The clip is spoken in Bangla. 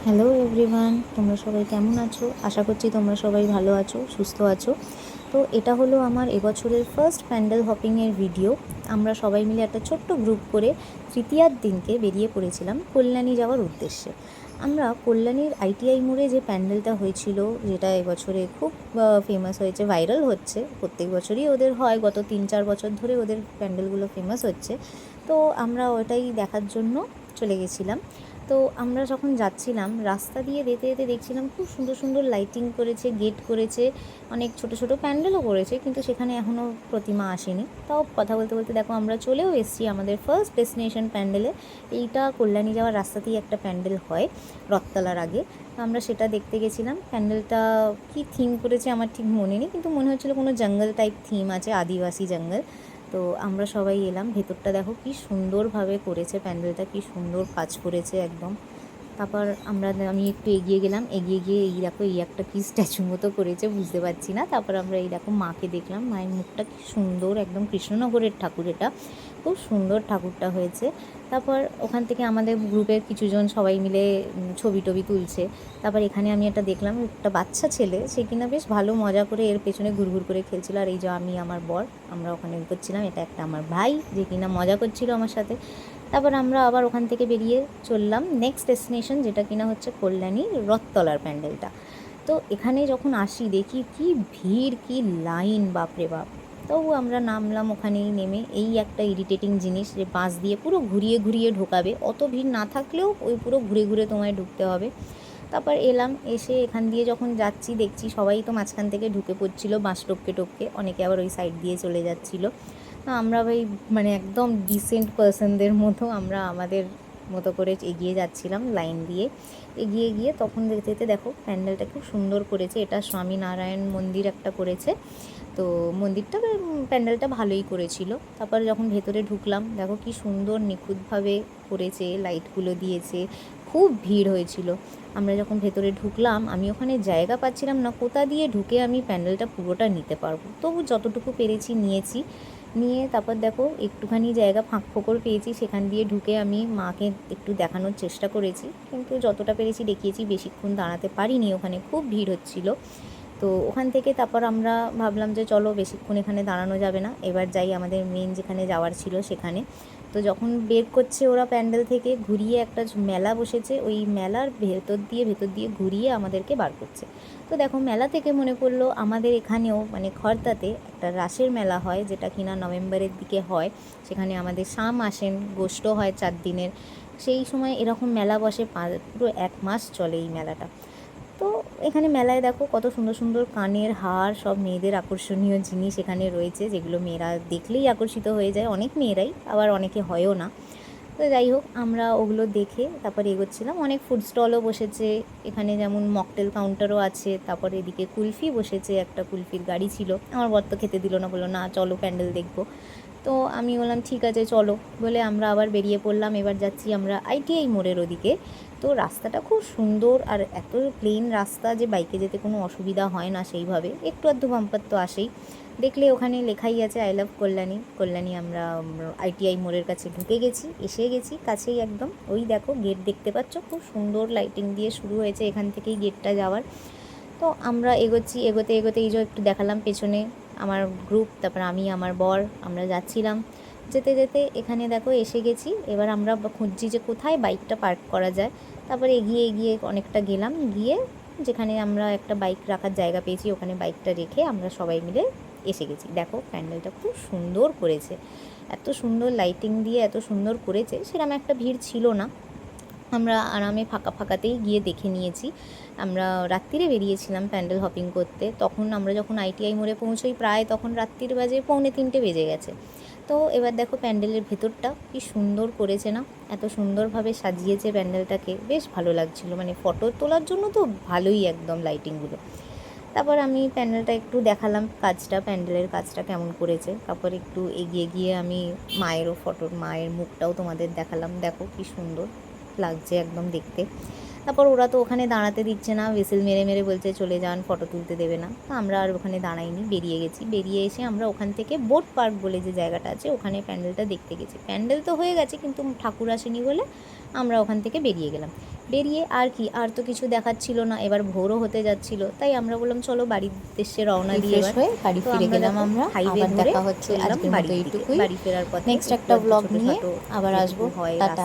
হ্যালো এভরিওয়ান, তোমরা সবাই কেমন আছো? আশা করছি তোমরা সবাই ভালো আছো, সুস্থ আছো। তো এটা হলো আমার এবছরের ফার্স্ট প্যান্ডেল হপিংয়ের ভিডিও। আমরা সবাই মিলে একটা ছোট্ট গ্রুপ করে তৃতীয়ার দিনকে বেরিয়ে পড়েছিলাম কল্যাণী যাওয়ার উদ্দেশ্যে। আমরা কল্যাণীর আইটিআই মোড়ে যে প্যান্ডেলটা হয়েছিল, যেটা এবছরে খুব ফেমাস হয়েছে, ভাইরাল হচ্ছে, প্রত্যেক বছরই ওদের হয়, গত 3-4 বছর ধরে ওদের প্যান্ডেলগুলো ফেমাস হচ্ছে। তো আমরা ওটাই দেখার জন্য চলে গেছিলাম। তো আমরা যখন যাচ্ছিলাম রাস্তা দিয়ে যেতে যেতে দেখছিলাম খুব সুন্দর সুন্দর লাইটিং করেছে, গেট করেছে, অনেক ছোট ছোট প্যান্ডেলও করেছে, কিন্তু সেখানে এখনও প্রতিমা আসেনি। তাও কথা বলতে বলতে দেখো আমরা চলেও এসেছি আমাদের ফার্স্ট ডেস্টিনেশন প্যান্ডেলে। এইটা কল্যাণী যাওয়ার রাস্তাতেই একটা প্যান্ডেল হয় রথতলার আগে। তো আমরা সেটা দেখতে গেছিলাম। প্যান্ডেলটা কী থিম করেছে আমার ঠিক মনে নেই, কিন্তু মনে হচ্ছিলো কোনো জঙ্গল টাইপ থিম আছে, আদিবাসী জঙ্গল। তো আমরা সবাই এলাম, ভেতরটা দেখো কি সুন্দরভাবে করেছে প্যান্ডেলটা, কি সুন্দর কাজ করেছে একদম। তারপর আমি একটু এগিয়ে গেলাম, এগিয়ে গিয়ে এই দেখো এই একটা কি স্ট্যাচু মতো করেছে, বুঝতে পারছি না। তারপর আমরা এই দেখো মাকে দেখলাম, মায়ের মুখটা কি সুন্দর, একদম কৃষ্ণনগরের ঠাকুর, এটা খুব সুন্দর ঠাকুরটা হয়েছে। তারপর ওখান থেকে আমাদের গ্রুপের কিছুজন সবাই মিলে ছবি টবি তুলছে। তারপর এখানে আমি একটা দেখলাম, একটা বাচ্চা ছেলে, সে কিনা বেশ ভালো মজা করে এর পেছনে ঘুরঘুর করে খেলছিল। আর এই যে আমি, আমার বর, আমরা ওখানে করছিলাম। এটা একটা আমার ভাই, যে কিনা মজা করছিল আমার সাথে। তারপর আমরা আবার ওখান থেকে বেরিয়ে চললাম নেক্সট ডেস্টিনেশন, যেটা কিনা হচ্ছে কল্যাণী রথতলার প্যান্ডেলটা। তো এখানে যখন আসি দেখি কি ভিড়, কি লাইন, বাপরে বাপ। তবু আমরা নামলাম, ওখানেই নেমে এই একটা ইরিটেটিং জিনিস, যে বাস দিয়ে পুরো ঘুরিয়ে ঘুরিয়ে ঢোকাবে, অত ভিড় না থাকলেও ওই পুরো ঘুরে ঘুরে তোমায় ঢুকতে হবে। তারপর এলাম, এসে এখান দিয়ে যখন যাচ্ছি দেখছি সবাই তো মাঝখান থেকে ঢুকে পড়ছিল বাস টপকে টপকে, অনেকে আবার ওই সাইড দিয়ে চলে যাচ্ছিলো। আমরা ভাই মানে একদম ডিসেন্ট পার্সনদের মতো আমরা আমাদের মতো করে এগিয়ে যাচ্ছিলাম লাইন দিয়ে। এগিয়ে গিয়ে তখন দেখতে দেখতে দেখো প্যান্ডেলটা খুব সুন্দর করেছে, এটা স্বামীনারায়ণ মন্দির একটা করেছে। তো মন্দিরটা প্যান্ডেলটা ভালোই করেছিল। তারপর যখন ভেতরে ঢুকলাম দেখো কি সুন্দর নিখুঁতভাবে করেছে, লাইটগুলো দিয়েছে, খুব ভিড় হয়েছিল। আমরা যখন ভেতরে ঢুকলাম আমি ওখানে জায়গা পাচ্ছিলাম না কোথা দিয়ে ঢুকে আমি প্যান্ডেলটা পুরোটা নিতে পারবো, তবু যতটুকু পেরেছি নিয়েছি। নিয়ে তারপর দেখো একটুখানি জায়গা ফাঁক ফোকর পেয়েছি, সেখান দিয়ে ঢুকে আমি মাকে একটু দেখানোর চেষ্টা করেছি, কিন্তু যতটা পেরেছি দেখিয়েছি, বেশিক্ষণ দাঁড়াতে পারিনি, ওখানে খুব ভিড় হচ্ছিলো। তো ওখান থেকে তারপর আমরা ভাবলাম যে চলো বেশিক্ষণ এখানে দাঁড়ানো যাবে না, এবার যাই আমাদের মেন যেখানে যাওয়ার ছিল সেখানে। তো যখন বের করছে ওরা প্যান্ডেল থেকে ঘুরিয়ে, একটা মেলা বসেছে, ওই মেলার ভেতর দিয়ে ঘুরিয়ে আমাদেরকে বার করছে। তো দেখো মেলা থেকে মনে পড়লো আমাদের এখানেও মানে খড়দাতে একটা রাসের মেলা হয়, যেটা কিনা নভেম্বরের দিকে হয়। সেখানে আমাদের শাম আসেন, গোষ্ঠ হয় 4 দিনের। সেই সময় এরকম মেলা বসে, পুরো 1 মাস চলে এই মেলাটা। তো এখানে মেলায় দেখো কত সুন্দর সুন্দর কানের হার, সব মেয়েদের আকর্ষণীয় জিনিস এখানে রয়েছে, যেগুলো মেয়েরা দেখলেই আকর্ষিত হয়ে যায়, অনেক মেয়েরাই, আবার অনেকে হয়ও না। তো যাই হোক আমরা ওগুলো দেখে তারপরে এগোচ্ছিলাম। অনেক ফুড স্টলও বসেছে এখানে, যেমন মকটেল কাউন্টারও আছে। তারপরে এদিকে কুলফি বসেছে, একটা কুলফির গাড়ি ছিল। আমার বর তো খেতে দিল না, বললো না চলো প্যান্ডেল দেখবো। তো আমি বললাম ঠিক আছে চলো, বলে আমরা আবার বেরিয়ে পড়লাম। এবার যাচ্ছি আমরা আইটিআই মোড়ের ওদিকে। তো রাস্তাটা খুব সুন্দর, আর এত প্লেন রাস্তা যে বাইকে যেতে কোনো অসুবিধা হয় না সেইভাবে, একটু আধটু বাম্পার তো আসেই। দেখলে ওখানে লেখাই আছে আই লাভ কল্যাণী। কল্যাণী আমরা আইটিআই মোড়ের কাছে ঢুকে গেছি, এসে গেছি কাছেই একদম। ওই দেখো গেট দেখতে পাচ্ছ, খুব সুন্দর লাইটিং দিয়ে শুরু হয়েছে এখান থেকেই গেটটা যাওয়ার। তো আমরা এগোচ্ছি, এগোতে এগোতে এই যে একটু দেখালাম পেছনে আমার গ্রুপ, তারপর আমি, আমার বর, আমরা যাচ্ছিলাম। যেতে যেতে এখানে দেখো এসে গেছি। এবার আমরা খুঁজছি যে কোথায় বাইকটা পার্ক করা যায়। তারপরে এগিয়ে এগিয়ে অনেকটা গেলাম, গিয়ে যেখানে আমরা একটা বাইক রাখার জায়গা পেয়েছি, ওখানে বাইকটা রেখে আমরা সবাই মিলে এসে গেছি। দেখো প্যান্ডেলটা খুব সুন্দর করেছে, এত সুন্দর লাইটিং দিয়ে এত সুন্দর করেছে, সেরকম একটা ভিড় ছিল না। আমরা আরামে ফাঁকা ফাঁকাতেই গিয়ে দেখে নিয়েছি। আমরা রাত্রিরে বেরিয়েছিলাম প্যান্ডেল হপিং করতে, তখন আমরা যখন আইটিআই মোড়ে পৌঁছোই প্রায় তখন রাত্রির বাজে 2:45 বেজে গেছে। তো এবার দেখো প্যান্ডেলের ভেতরটা কি সুন্দর করেছে না, এত সুন্দরভাবে সাজিয়েছে প্যান্ডেলটাকে, বেশ ভালো লাগছিলো। মানে ফটো তোলার জন্য তো ভালোই একদম লাইটিংগুলো। তারপর আমি প্যান্ডেলটা একটু দেখালাম, প্যান্ডেলের কাজটা কেমন করেছে। তারপর একটু এগিয়ে গিয়ে আমি মায়ের মুখটাও তোমাদের দেখালাম, দেখো কি সুন্দর লাগছে একদম দেখতে। তারপর ওরা তো ওখানে দাঁড়াতে দিচ্ছে না, হুইসেল মেরে মেরে বলছে চলে যান, ফটো তুলতে দেবে না। তো আমরা আর ওখানে দাঁড়াইনি, বেরিয়ে গেছি। বেরিয়ে এসে আমরা ওখান থেকে বোট পার্ক বলে যে জায়গাটা আছে, ওখানে প্যান্ডেলটা দেখতে গেছি। প্যান্ডেল তো হয়ে গেছে, কিন্তু ঠাকুর আসেনি বলে আমরা ওখান থেকে বেরিয়ে গেলাম। বেরিয়ে আর তো কিছু দেখাচ্ছিল না, এবার ভোরও হতে যাচ্ছিল, তাই আমরা বললাম চলো বাড়ির উদ্দেশ্যে রওনা দিয়ে রিফ্রেশ হয়ে বাড়ি ফিরে গেলাম আমরা। হাইওয়ে আবার ধরে দেখা হচ্ছে চললাম আজকের মতো বাড়ির দিকে। এইটুকুই। বাড়ি ফেরার পথে নেক্সট একটু একটা আধটু ব্লগ ছোটো নিয়ে খাটো আবার যেটুকু আসবো। হয় টাটা। রাস্তা